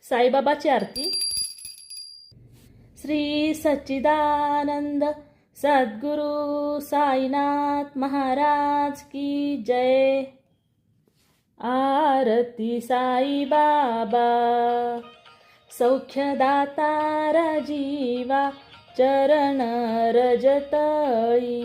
साईबाबाची आरती. श्री सच्चिदानंद सद्गुरु साईनाथ महाराज की जय. आरती साई बाबा सौख्यदाता राजीवा चरण रजतळी.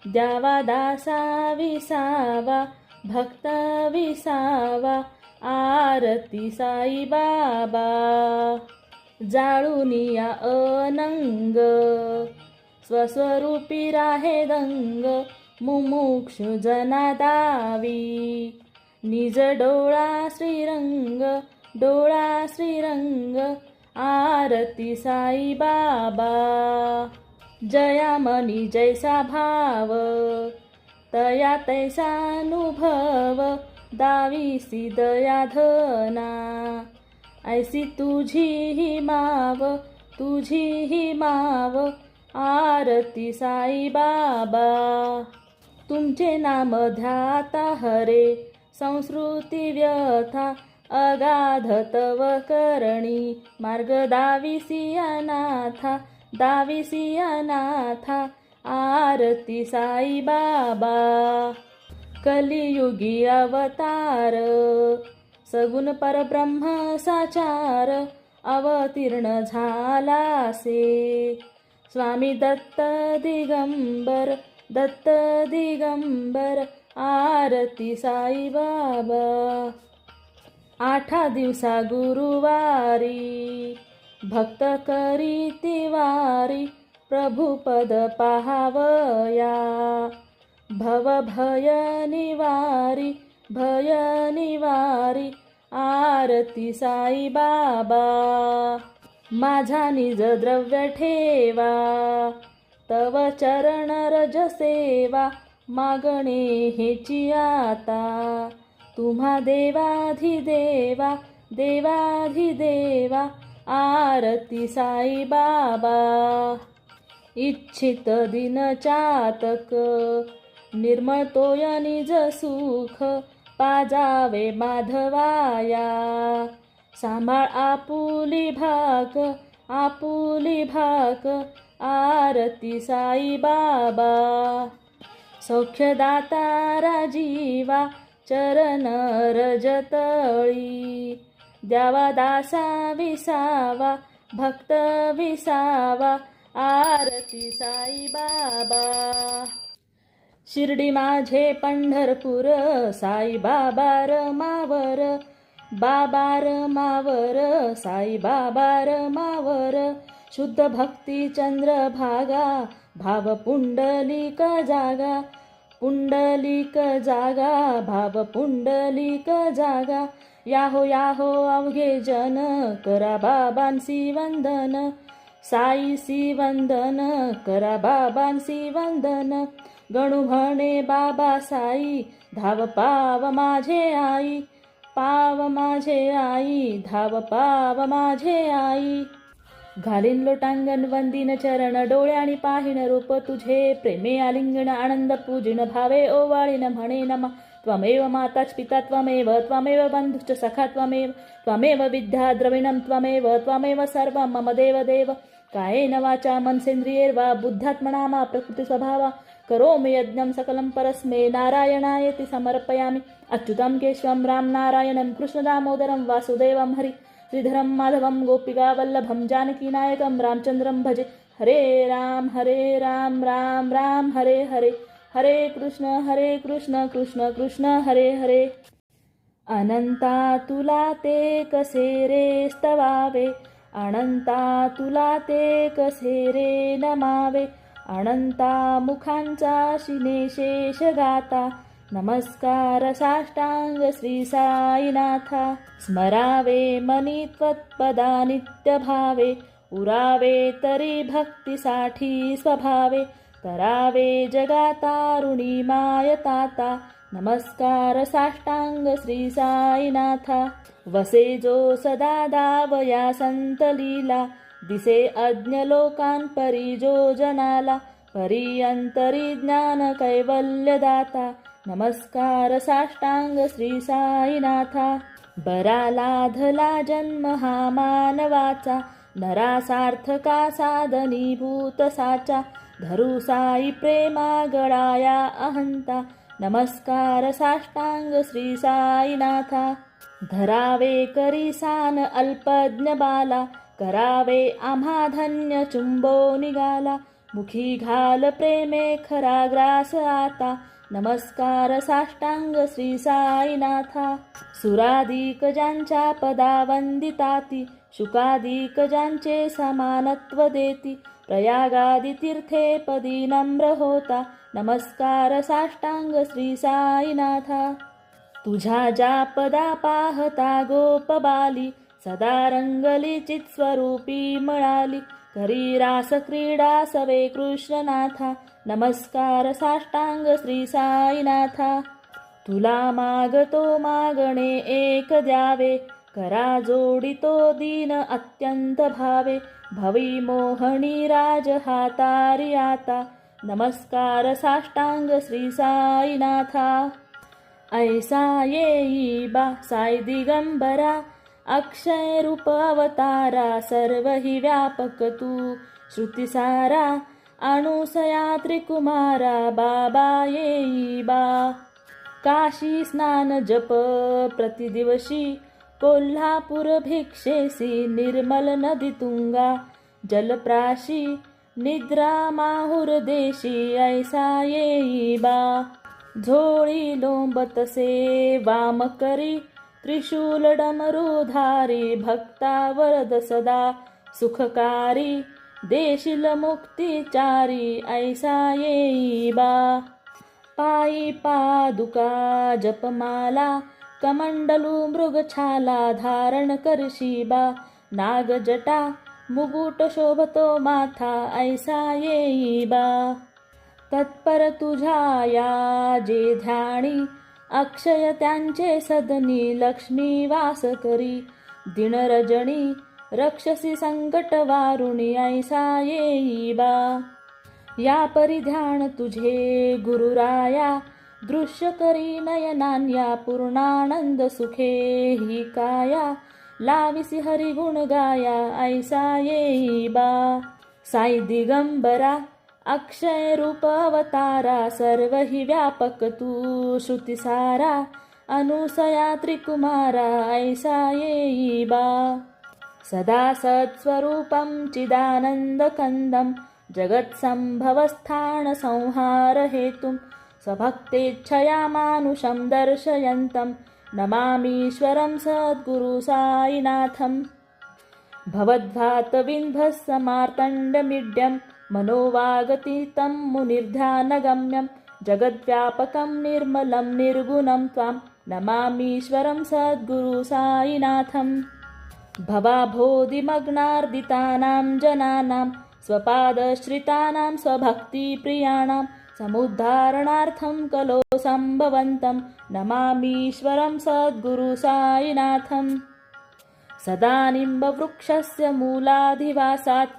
द्यावा दासा विसावा भक्त विसावा आरती साई बाबा. जाळुनिया अनंग स्वस्वरूपी राहे दंग. मुमुक्षु जना दावी निज डोळा श्रीरंग. डोळा श्रीरंग आरती साई बाबा. जयामनी जैसा भाव तया तैसानुभव. दावीसी दया धना ऐसी तुझी ही माव. तुझी ही माव आरती साई बाबा. तुमचे नाम ध्याता हरे संस्कृती व्यथा. अगाध तव करणी मार्ग दाविसी अनाथा. दाविसी अनाथा आरती साई बाबा. कलियुगी अवतार सगुण परब्रह्म साचार. अवतीर्ण झालासे स्वामी दत्त दिगंबर. दत्त दिगंबर आरती साई बाबा. 8 दिवसा गुरुवारी भक्त करीती वारी. प्रभुपद पाहावया भव भय निवारी. भय निवारी आरती साई बाबा. माझा निज द्रव्य ठेवा तव चरण रज सेवा. मागणे हेची आता तुम्हा देवाधिदेवा. देवाधिदेवा आरती साई बाबा. इच्छित दिन चातक निर्मळ तोय निज सुख. पाजावे माधवाया सांभाळ आपुली भाक. आपुली भाक आरती साई बाबा. सौख्यदाता राजीवा चरण रजतळी. द्यावा दासा विसावा भक्त विसावा आरती साई बाबा. शिर्डी माझे पंढरपूर साई बाबा रमावर. बाबा रमावर साई बाबा रमावर. शुद्ध भक्ती चंद्रभागा भाव पुंडलिक जागा. पुंडलिक जागा भाव पुंडलिक जागा. याहो याहो अवघे जन करा बाबांसी वंदन. साईसी वंदन करा बाबांसी वंदन. गणू म्हणे बाबा साई धाव पाव माझे आई. पाव माझे आई धाव पाव माझे आई. घालीन लोटांगण वंदीन चरण डोळे आणि पाहिन रूप तुझे. प्रेमे आलिंगन आनंद पूजिन भावे ओवाळीन म्हणे नमा. त्वमेव माताच पिता त्वमेव. त्वमेव बंधुश्च सखा त्वमेव. त्वमेव विद्या द्रविणं त्वमेव. त्वमेव सर्वं मम देव देव. कायेन वाचा मनसेन्द्रियैर्वा बुद्ध्यात्मना मा प्रकृती स्वभावा. करोमि यज्ञं सकलं परस्मै नारायणायति समर्पयामि. अच्युतं केशवं राम नारायणं कृष्ण दामोदरं वासुदेवं हरि. श्रीधरं माधवं गोपिकावल्लभं जानकीनायकं रामचन्द्रं भजे. हरे राम राम राम हरे हरे. हरे कृष्ण कृष्ण कृष्ण हरे हरे. अनंता तुला ते कसे रे स्तवावे. अनंता तुला ते कसे रे नमावे. अनंता मुखांचा शिने शेष गाता. नमस्कार साष्टांग श्री साईनाथा. स्मरावे मनी त्वत्पदा नित्य भावे. उरावे तरी भक्तीसाठी स्वभावे. करावे जगातारुणी मायताता. नमस्कार साष्टांग श्री साईनाथा. वसे जो सदा दावया संत लीला. दिसे अज्ञ लोकांपरी जो जनाला. परी अंतरी ज्ञान कैवल्यदाता. नमस्कार साष्टांग श्री साईनाथा. बरा लाधला जन्म हा मानवाचा, नरासार्थका साधनीभूत साचा. धरू साई प्रेमा गळाया अहंता, नमस्कार साष्टांग श्री साईनाथा. धरावे करी सान अल्पज्ञ बाला, करावे आम्हा धन्य चुंबो निघाला. मुखी घाल प्रेमे खरा ग्रास आता, नमस्कार साष्टांग श्री साईनाथा. सुराधिक ज्यांच्या पदा वंदिताती, शुकाधिक ज्यांचे समानत्व देती. प्रयागादि तीर्थे पदी नम्र होता, नमस्कार साष्टांग श्री साईनाथा. तुझ्या ज्या पदा पाहता गोपबाली, सदा रंगली चित्स्वरूपी मिळाली. करी रास क्रीडा सवे कृष्णनाथा, नमस्कार साष्टांग श्री साईनाथा. तुला मागतो मागणे एक द्यावे, करा जोडितो दीन अत्यंत भावे. भवी मोहनी राज हातारी आता, नमस्कार साष्टांग श्री साईनाथा. ऐसा येई बा साई दिगंबरा, अक्षय रूप अवतारा. सर्व हि व्यापक तू श्रुतिसारा, अनुसया त्रिकुमारा. बाबा येई बा. काशी स्नान जप प्रतिदिवशी, कोल्हापूर भिक्षेसी. निर्मल नदी तुंगा जलप्राशी, निद्रा माहुर देशी. ऐसा येई बा. झोळी लोंबतसे वाम करी, त्रिशूल डमरुधारी. भक्ता वरद सदा सुखकारी, देशील मुक्तिचारी. ऐसा येई बा. पायी पादुका जपमाला, कमंडलू मृगछाला. धारण करशी बा नागजटा, मुकुट शोभतो माथा. ऐसा येई बा. तत्पर तुझ्या या जे ध्यानी, अक्षय त्यांचे सदनी. लक्ष्मी वास करी दिन रजनी, रक्षसी संकट वारुणी. ऐसा येई बा. या परिध्यान तुझे गुरुराया, दृश्य करी नयनान्या. पूर्णानंद सुखे ही काया, लाविसी हरिगुण गाया. ऐसा येई बा. साई दिगंबरा, अक्षय रूप अवतारा. सर्व हि व्यापक तू श्रुतिसारा, अनुसया त्रिकुमारा. ऐसा येई बा. सदा सत्स्वरूपं चिदानन्दकन्दं, जगत्सम्भवस्थान संहार हेतुं. स्वभक्तेच्छया मानुषं दर्शयन्तं, नमामीश्वरं सद्गुरु साईनाथम्. भवद्भातविन्भस्समार्तण्डमीड्यं, मनोवागतीतं मुनिर्ध्यानगम्यं. जगद्व्यापकं निर्मलं निर्गुणं त्वां, नमामीश्वरं सद्गुरु साईनाथम्. भवाभोधिमग्नार्दितानां जनानां, स्वपादश्रितानां स्वभक्तिप्रियाणां. समुद्धारणार्थं कलो सम्भवन्तं, नमामीश्वरं सद्गुरु साईनाथम्. सदा निम्बवृक्षस्य मूलाधिवासात्,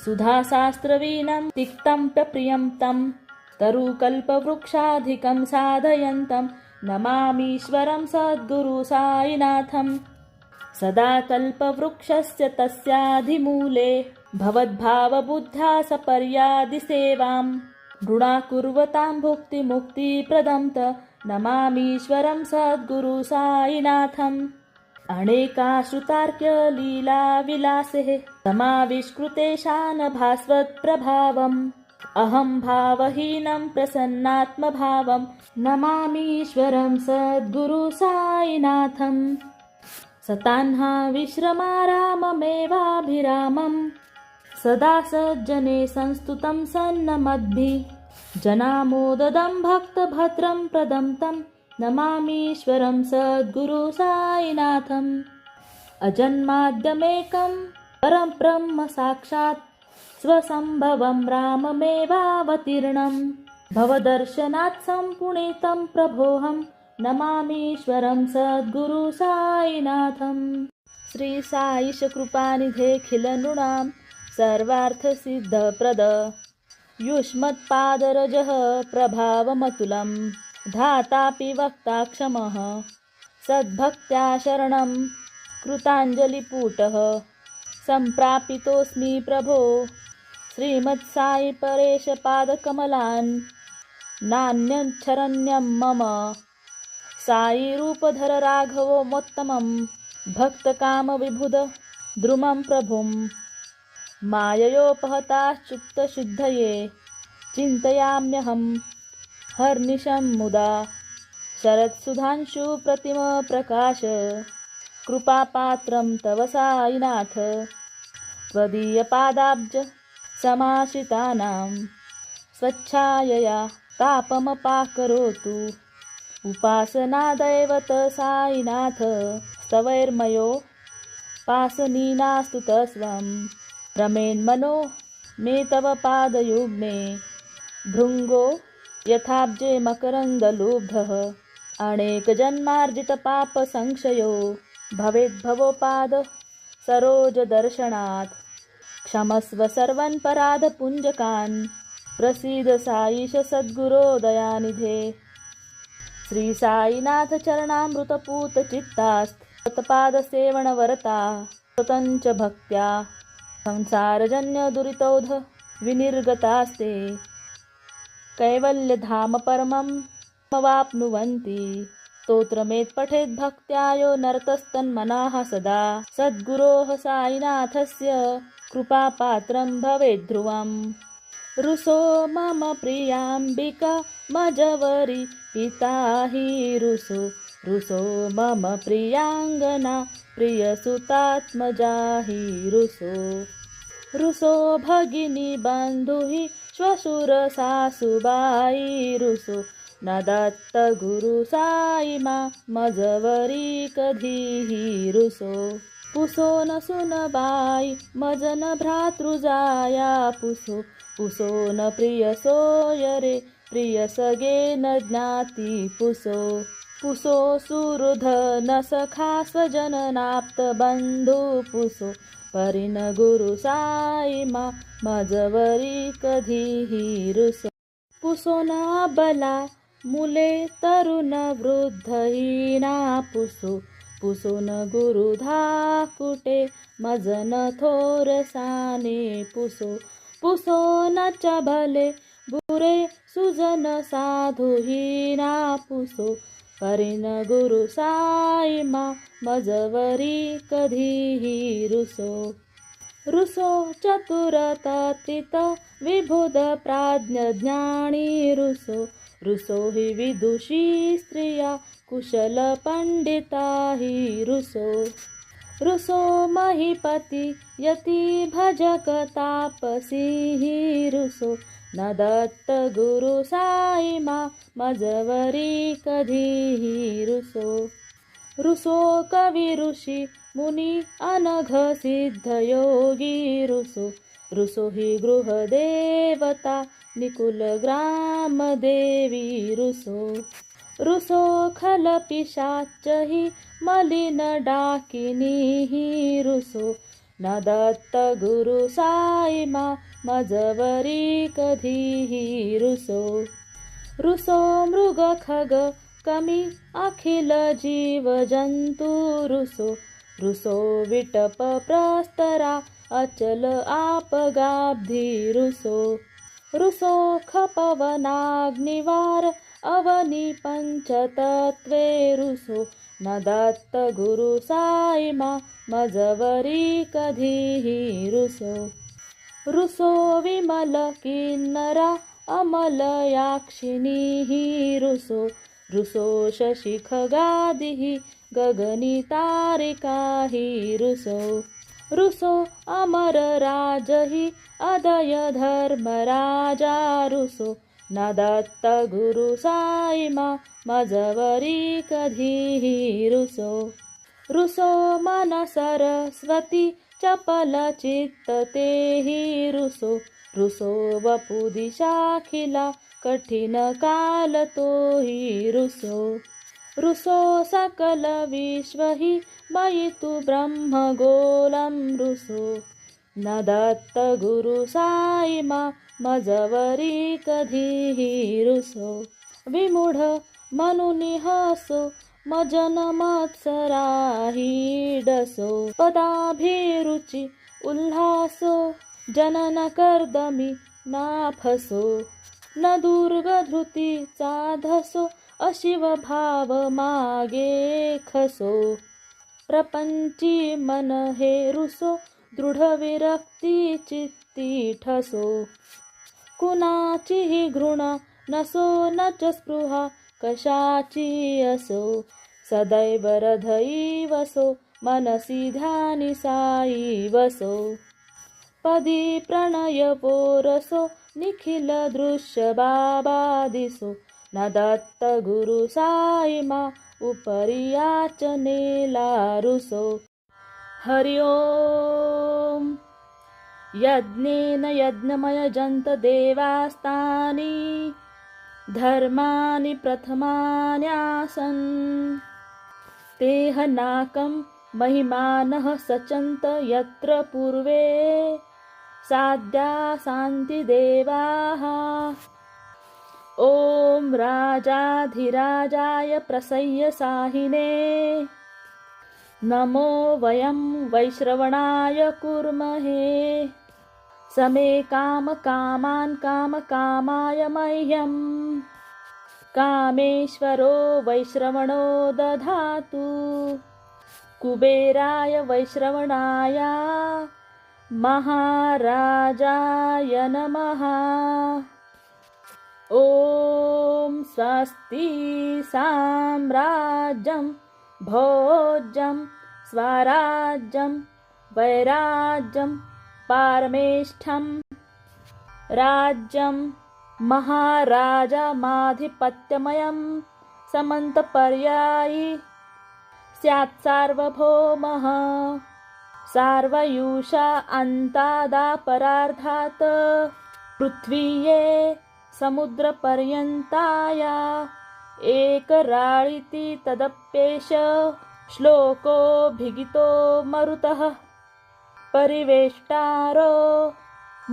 सुधाशास्त्रवीनं तिक्तं प्रियं तं. तरुकल्पवृक्षाधिकं साधयन्तं, नमामीश्वरं सद्गुरु साईनाथम्. सदा कल्पवृक्षस्य तस्याधिमूले, भवद्भावबुद्ध्या सपर्यादिसेवां. नृणाकुर्वतां भुक्तिमुक्तिप्रदं त, नमामीश्वरं सद्गुरु साईनाथम्. अनेकाश्रुतार्क्य लीला विलासे, समाविष्कृतेशान भास्वत्प्रभावम्. अहं भावहीनं प्रसन्नात्मभावं, नमामीश्वरं सद्गुरु साईनाथम्. सतान्हा विश्रमाराममेवाभिरामं, सदा सज्जने संस्तुतं सन्नमद्भिः. जनामोददं भक्तभद्रं प्रदं तं, नमामीश्वरं सद्गुरु साईनाथम्. अजन्माद्यमेकं परब्रह्म साक्षात्, स्वसम्भवं राममेवावतीर्णं. भवदर्शनात् सम्पुणितं प्रभोऽहं, नमामीश्वरं सद्गुरु साईनाथम्. श्री साईश कृपानिधे खिलनृणां, सर्वार्थसिद्धप्रद. युष्मत्पादरजः प्रभावमतुलं, धातापि वक्ता क्षमः. सद्भक्त्या शरणं कृताञ्जलिपूटः सम्प्रापितोऽस्मि प्रभो श्रीमत्साई परेशपादकमलान् नान्यच्छरण्यं मम साई रूपधर राघवोत्तमं भक्तकामविबुध द्रुमं प्रभुं माययोपहताश्चित्तशुद्धये चिन्तयाम्यहं हर्निशं मुदा शरत्सुधांशुप्रतिमप्रकाश कृपापात्रं तव साईनाथ त्वदीयपादाब्ज समाश्रितानां स्वच्छायया तापमपाकरोतु उपासना दैवत साईनाथ स्तवैर्मयो पासनीनास्तु तस्वं रमेन्मनो मे तव पादयुग्मे भृङ्गो यथाब्जे मकरन्दलुब्धः अनेकजन्मार्जितपापसंक्षयो भवेद्भवोपाद सरोजदर्शनात् क्षमस्व सर्वन् पराधपुञ्जकान् प्रसीद साईश सद्गुरो दयानिधे श्री साईनाथ चरणामृतपूतचित्तास्तत्पादसेवनवरता स्वतञ्च भक्त्या संसारजन्यदुरितौध विनिर्गतास्ते कैवल्यधाम परमं मवाप्नुवन्ति स्तोत्रमेत् पठेद् भक्त्या यो नरतस्तन्मनः सदा सद्गुरोः साईनाथस्य कृपापात्रं भवेत् ध्रुवम् रुसो मम प्रियाम्बिका मजवरी पिता हि रुसो मम प्रियाङ्गना प्रियसुतात्मजा हि रुसो भगिनी बन्धुहि श्वशुर सासुबाई रुसो न दत्त गुरु साई मा मजवरी कधीहि रुसो पुसो न सुनबाई मजन भ्रातृजाया पुसो न प्रिय सोयरे प्रिय सगे न ज्ञाति पुसो सुहृद न सखा स्वजननाप्त बंधु पुसो परिन गुरु साई मा मजवरी कधीहि रुसो पुसो न बला मुले तरुण वृद्धहीना पुसो न गुरु धाकुटे मजन थोरसाने पुसो न च भले बुरे सुजन साधुहीना पुसो परिन गुरु साई मा मजवरी कधीहि रुसो चतुरतत्वित विबुध प्राज्ञ ज्ञानी रुसो हि विदुषी स्त्रिया कुशल पंडिता हि रुसो महीपति यति भजक तापसी हि रुसो न दत्त गुरु साई मा मजवरी कधीहि रुसो कवि ऋषि मुनि अनघ सिद्ध योगी रुसो हि गृह देवता निकुल ग्राम देवी रुसो खल पिशाच हि मलिन डाकिनी हि रुसो न दत्त गुरु साई मा मजवरी कधीहि रुसो मृग खग कमी अखिल जीव जंतु रुसो विटप प्रस्तरा अचल आपगाब्धि रुसो खपवनाग्निवार अवनि पंचतत्वे रुसो न दत्त गुरु साई मा मजवरी कधीहि रुसो विमल किन्नरा अमलयाक्षिणी हि रुसो शशि खगादिः गगनी तारिका हि रुसो अमर राज हि अदय धर्मराजा रुसो न दत्त गुरु साई मा मजवरी कधीहि रुसो मन सरस्वती चपल चित्त ते हि रुसो वपुदिशाखिला कठिन काल तो हि रुसो सकल विश्व हि मयि तु ब्रह्म गोलं रुसो न दत्त गुरु साई मा मजवरी कधीहि रुसो विमूढ मनुनिहसो मजन मत्सराही डसो पदाभिरुचि उल्हासो जनन कर्दमी नाफसो न दुर्गधृती चाधसो अशिव भाव मागे खसो प्रपंची मन हे रुसो दृढ विरक्ती चित्ती ठसो कुणाचीही घृणा नसो न च स्पृहा कशाची असो सदैव हृदयी वसो मनसी ध्यानी साई वसो पदी प्रणय पोरसो निखिल दृश्य बाबा दिसो न दत्त गुरु साई मा उपरि याचनेला रुसो हरि ओम यज्ञेन यज्ञमयजन्त देवास्तानि धर्माणि प्रथमान्यासन् तेह नाकं महिमानः सचन्त यत्र पूर्वे साध्या शान्ति देवाः ॐ राजाधिराजाय प्रसह्य साहिने नमो वयं वैश्रवणाय कुर्महे समे काम कामान् काम कामाय मह्यं कामेश्वरो वैश्रवणो दधातु कुबेराय वैश्रवणाय महाराजाय नमः ॐ स्वस्ति साम्राज्यं भोज्यं स्वराज्यं वैराज्यं पारमेष्ठं राज्यं महाराजमाधिपत्यमयं समन्तपर्यायी स्यात् सार्वभौमः सार्वयुषा अन्तादापरार्धात् पृथ्वीये समुद्रपर्यन्ताया एकराळिति तदप्येष श्लोकोऽभिगितो मरुतः परिवेष्टारो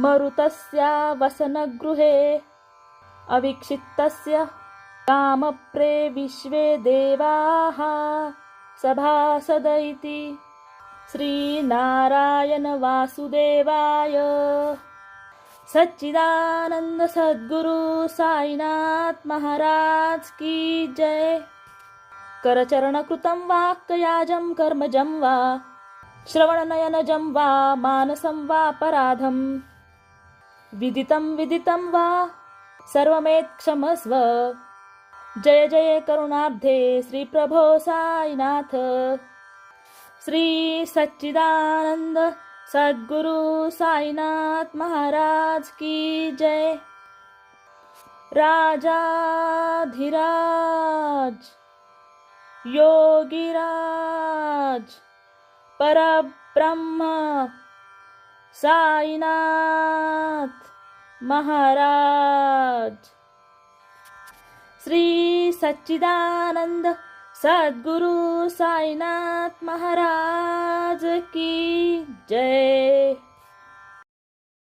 मरुतस्य वसनगृहे अविक्षिप्तस्य कामप्रे विश्वे देवाः सभासद इति श्रीनारायण वासुदेवाय सच्चिदानंद सद्गुरु साईनाथ महाराज की जय। करचरणकृतं वा कायजं कर्मजं वा श्रवणनयनजं वा मानसं वा अपराधं विदितं वा सर्वमेत्क्षमस्व। जय जय करुणाब्धे श्री प्रभो साईनाथ। श्री सच्चिदानंद सद्गुरु साईनाथ महाराज की जय। राजाधिराज योगीराज परब्रह्म साईनाथ महाराज। श्री सच्चिदानंद सद्गुरु साईनाथ महाराज की जय।